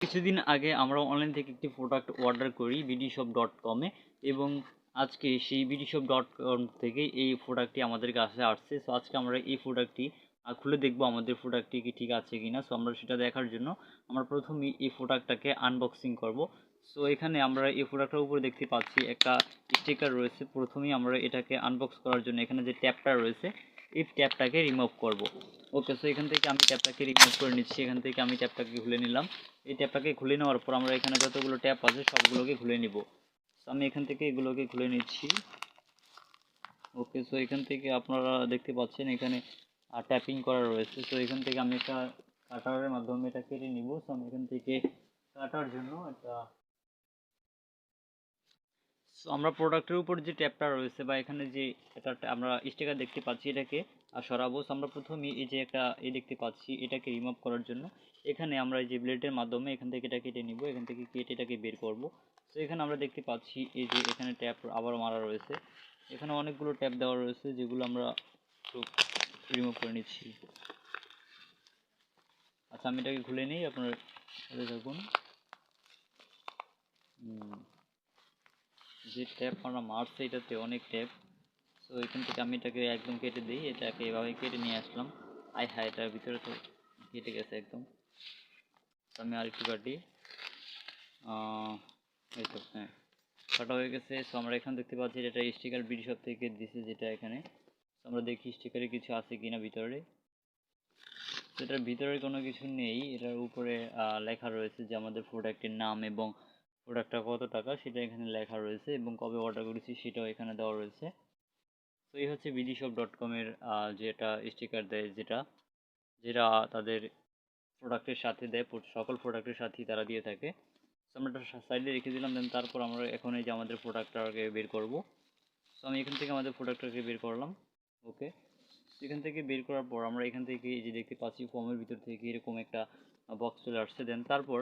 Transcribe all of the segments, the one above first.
কিছুদিন আগে আমরা অনলাইন থেকে একটি প্রোডাক্ট অর্ডার করি bdshop.com এবং আজকে সেই bdshop.com থেকে এই প্রোডাক্টটি আমাদের কাছে আসছে। সো আজকে আমরা এই প্রোডাক্টটি খুলে দেখব আমাদের প্রোডাক্টটি কি ঠিক আছে কিনা। সো আমরা সেটা দেখার জন্য আমরা প্রথমেই এই প্রোডাক্টটাকে আনবক্সিং করব। সো এখানে আমরা এই প্রোডাক্টের উপরে দেখতে পাচ্ছি একটা স্টিকার রয়েছে। প্রথমেই আমরা এটাকে আনবক্স করার জন্য এখানে যে ট্যাপটা রয়েছে এই ট্যাপটাকে রিমুভ করব। ওকে, সো এখান থেকে আমি ট্যাপটাকে রিমুভ করে নিচ্ছি। এখান থেকে আমি ট্যাপটাকে খুলে নিলাম। এই ট্যাপটাকে খুলে নেওয়ার পর আমরা এখানে যতগুলো ট্যাপ আছে সবগুলোকে খুলে নিব। সো আমি এখান থেকে এগুলোকে খুলে নিচ্ছি। ওকে, সো এখান থেকে আপনারা দেখতে পাচ্ছেন এখানে ট্যাপিং করা রয়েছে। সো এখান থেকে আমি একটা কাটারের মাধ্যমে এটা কেটে নিব। সো আমি এখান থেকে কাটার জন্য একটা আমরা প্রোডাক্টের উপর যে ট্যাপটা রয়েছে বা এখানে যে এটা আমরা স্টিকার দেখতে পাচ্ছি এটাকে সরাবো। আমরা প্রথমে এই যে একটা দেখতে পাচ্ছি এটাকে রিমুভ করার জন্য এখানে আমরা এই যে ব্লেডের মাধ্যমে এখান থেকে এটা কেটে নিব। এখান থেকে কেটে এটাকে বের করব। তো এখানে আমরা দেখতে পাচ্ছি এই যে এখানে ট্যাপ আবার মারা রয়েছে। এখানে অনেকগুলো ট্যাপ দেওয়া রয়েছে যেগুলো আমরা রিমুভ করে নিচ্ছি। আচ্ছা, আমি এটাকে খুলে নিই, আপনারা দেখুন যে ট্যাপ আমরা মারছি এটাতে অনেক ট্যাপ। তো এখান থেকে আমি এটাকে একদম কেটে দিই। এটাকে এভাবে কেটে নিয়ে আসলাম। হ্যাঁ, এটার ভিতরে তো কেটে গেছে একদম। আমি আর একটু কাটি। এই তো হ্যাঁ, কাটা হয়ে গেছে। সো আমরা এখানে দেখতে পাচ্ছি এটা স্টিকার Bdshop থেকে দিছে যেটা এখানে। আমরা দেখি স্টিকারে কিছু আছে কিনা ভিতরে। এটার ভিতরে কোনো কিছু নেই। এটার উপরে লেখা রয়েছে যে আমাদের প্রোডাক্টের নাম এবং প্রোডাক্টটা কত টাকা সেটা এখানে লেখা রয়েছে এবং কবে অর্ডার করেছি সেটাও এখানে দেওয়া রয়েছে। তো এই হচ্ছে bdshop.com এর যেটা স্টিকার দেয়, যেটা যেটা তাদের প্রোডাক্টের সাথে দেয়, সকল প্রোডাক্টের সাথেই তারা দিয়ে থাকে। তো আমরা এটা সাইডে রেখে দিলাম। দেন তারপর আমরা এখন এই যে আমাদের প্রোডাক্টটাকে বের করব। তো আমি এখান থেকে আমাদের প্রোডাক্টটাকে বের করলাম। ওকে, এখান থেকে বের করার পর আমরা এখান থেকে এই যে দেখতে পাচ্ছি ফর্মের ভিতর থেকে এরকম একটা বক্স চলে আসছে। দেন তারপর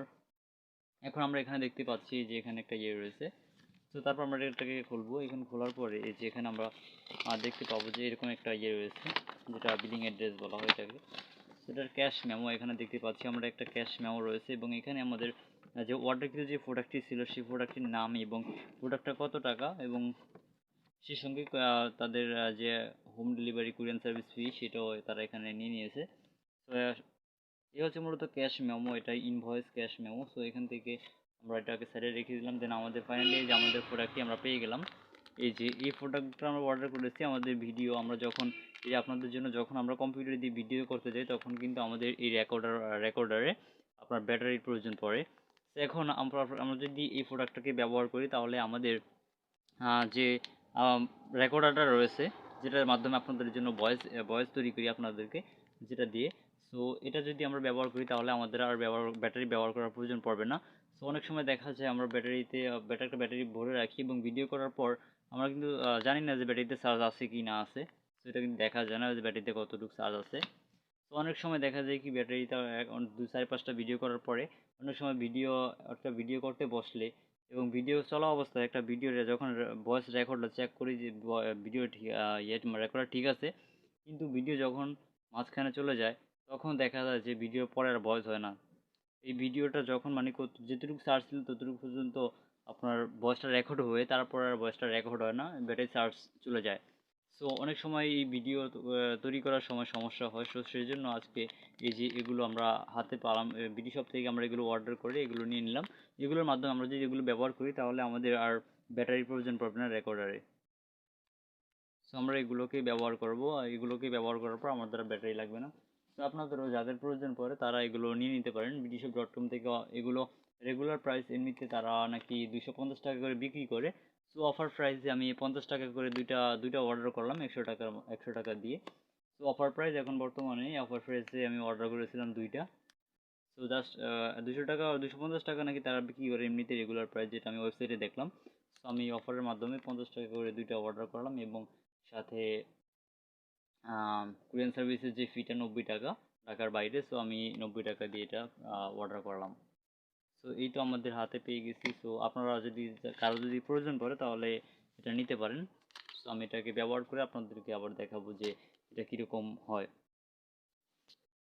এখন আমরা এখানে দেখতে পাচ্ছি যে এখানে একটা রয়েছে। তো তারপর আমরা এটাকে খুলবো। এখানে খোলার পরে এই যে এখানে আমরা দেখতে পাবো যে এরকম একটা রয়েছে যেটা বিলিং অ্যাড্রেস বলা হয় এটাকে। সেটার ক্যাশ মেমো এখানে দেখতে পাচ্ছি আমরা, একটা ক্যাশ মেমো রয়েছে এবং এখানে আমাদের যে অর্ডারকৃত যে প্রোডাক্টটি ছিল সেই প্রোডাক্টটির নাম এবং প্রোডাক্টটা কত টাকা এবং সেই সঙ্গে তাদের যে হোম ডেলিভারি কুরিয়ার সার্ভিস ফি সেটাও তারা এখানে নিয়ে নিয়েছে। তো এই হচ্ছে মূলত ক্যাশ মেমো, এটা ইনভয়েস ক্যাশ মেমো। সো এখান থেকে আমরা এটাকে সাইডে রেখে দিলাম। দেন আমাদের ফাইনালি যে আমাদের প্রোডাক্টটি আমরা পেয়ে গেলাম। এই যে এই প্রোডাক্টটা আমরা অর্ডার করেছি। আমাদের ভিডিও আমরা যখন এই আপনাদের জন্য যখন আমরা কম্পিউটারে দিয়ে ভিডিও করতে যাই তখন কিন্তু আমাদের এই রেকর্ডারে আপনার ব্যাটারির প্রয়োজন পড়ে। তো এখন আমরা যদি এই প্রোডাক্টটাকে ব্যবহার করি তাহলে আমাদের যে রেকর্ডারটা রয়েছে যেটার মাধ্যমে আপনাদের জন্য ভয়েস তৈরি করি আপনাদেরকে, যেটা দিয়ে। সো এটা যদি আমরা ব্যবহার করি তাহলে আমাদের আর ব্যাটারি ব্যবহার করার প্রয়োজন পড়বে না। সো অনেক সময় দেখা যায় আমরা ব্যাটারি ভরে রাখি এবং ভিডিও করার পর আমরা কিন্তু জানি না যে ব্যাটারিতে চার্জ আছে কি না আছে। সো এটা কিন্তু দেখা যায় না যে ব্যাটারিতে কতটুকু চার্জ আছে। তো অনেক সময় দেখা যায় কি ব্যাটারিটা 2-4-5টা ভিডিও করার পরে অনেক সময় একটা ভিডিও করতে বসলে এবং ভিডিও চলা অবস্থায় একটা ভিডিও যখন ভয়েস রেকর্ডটা চেক করি যে ভিডিও রেকর্ডার ঠিক আছে, কিন্তু ভিডিও যখন মাঝখানে চলে যায় তখন দেখা যায় যে ভিডিও পরে আর ভয়েস হয় না। এই ভিডিওটা যখন মানে যেটুকু চার্জ ছিল ততটুকু পর্যন্ত আপনার ভয়েসটা রেকর্ড হয়ে তারপর আর ভয়েসটা রেকর্ড হয় না, ব্যাটারি চার্জ চলে যায়। সো অনেক সময় এই ভিডিও তৈরি করার সময় সমস্যা হয়। সো সেই জন্য আজকে এই যে এগুলো আমরা হাতে পালাম Bdshop থেকে আমরা এগুলো অর্ডার করে এগুলো নিয়ে নিলাম। এগুলোর মাধ্যমে আমরা যদি এগুলো ব্যবহার করি তাহলে আমাদের আর ব্যাটারির প্রয়োজন পড়বে না রেকর্ডারে। সো আমরা এগুলোকেই ব্যবহার করব। আর এগুলোকেই ব্যবহার করার পর আমাদের আর ব্যাটারি লাগবে না। তো আপনাদেরও যাদের প্রয়োজন পড়ে তারা এগুলো নিয়ে নিতে পারেন bdshop.com থেকে। এগুলো রেগুলার প্রাইস এমনিতে তারা নাকি 250 টাকা করে বিক্রি করে। সো অফার প্রাইসে আমি 50 টাকা করে দুইটা অর্ডার করলাম 100 টাকা দিয়ে। তো অফার প্রাইস এখন বর্তমানে অফার প্রাইসে আমি অর্ডার করেছিলাম দুইটা। তো জাস্ট 200 টাকা 250 টাকা নাকি তারা বিক্রি করে এমনিতে রেগুলার প্রাইস, যেটা আমি ওয়েবসাইটে দেখলাম। তো আমি অফারের মাধ্যমে 50 টাকা করে দুইটা অর্ডার করলাম এবং সাথে কুরিয়ার সার্ভিসের যে ফিটা 90 টাকা ঢাকার বাইরে। সো আমি 90 টাকা দিয়ে এটা অর্ডার করলাম। সো এই তো আমাদের হাতে পেয়ে গেছি। সো আপনারা যদি কারো যদি প্রয়োজন পড়ে তাহলে এটা নিতে পারেন। সো আমি এটাকে ব্যবহার করে আপনাদেরকে আবার দেখাবো যে এটা কীরকম হয়।